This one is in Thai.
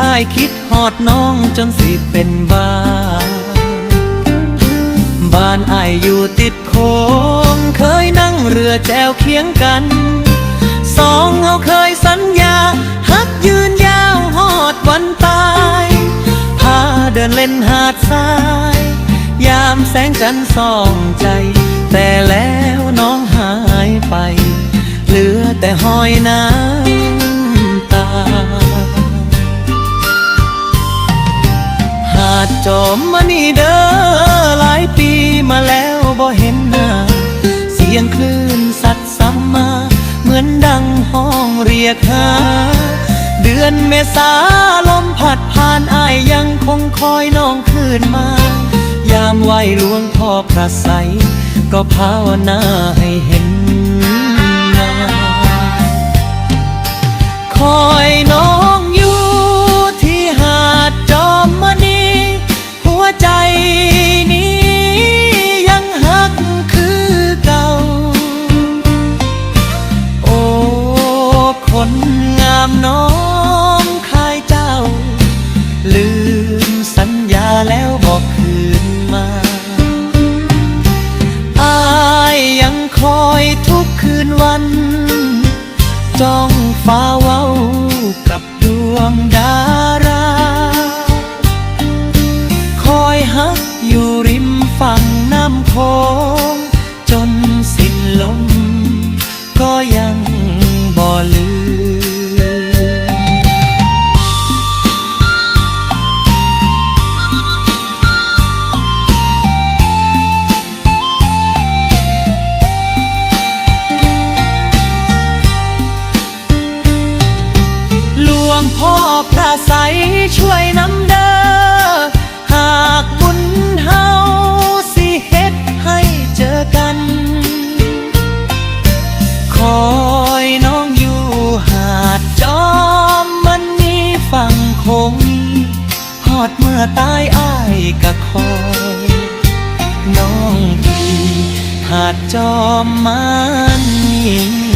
อ้ายคิดฮอดน้องจนสิเป็นบ้าบ้านอ้ายอยู่ติดโค้งเคยนั่งเรือแจวเคียงกันสองเฮาเคยสัญญาฮักยืนยาวฮอดวันตายพาเดินเล่นหาดทรายยามแสงจันทร์ส่องใจแต่แล้วน้องหายไปเหลือแต่หอยน้ำตาหาดจอมมณีเด้อหลายปีมาแล้วบ่เห็นหน้าเสียงคลื่นสัดซ้ำมาเหมือนดังห้องเรียกหาเดือนเมษาลมพัดผ่านอ้ายยังคงคอยน้องคืนมายามไหวหลวงพ่อพระไสยก็ภาวนาให้เห็นหน้าคอยน้องอยู่ที่หาดจอมมณีหัวใจนี้ยังหักคือเก่าโอ้คนงามน้องคายเจ้าลืมสัญญาแล้วบอกคืนมาอ้ายยังคอยทุกคืนวันจ้องฟ้าเว้ากับดวงดาราคอยฮักอยู่ริมฝั่งน้ำโขงจนสิ้นลมก็ยังบ่ลืมพ่อพระไสยช่วยนำเด้อหากบุญเฮาสิเฮ็ดให้เจอกันคอยน้องอยู่หาดจอมมันนี้ฝั่งคงฮอดเมื่อตายอ้ายก็คอยน้องพี่หาดจอมมันนี้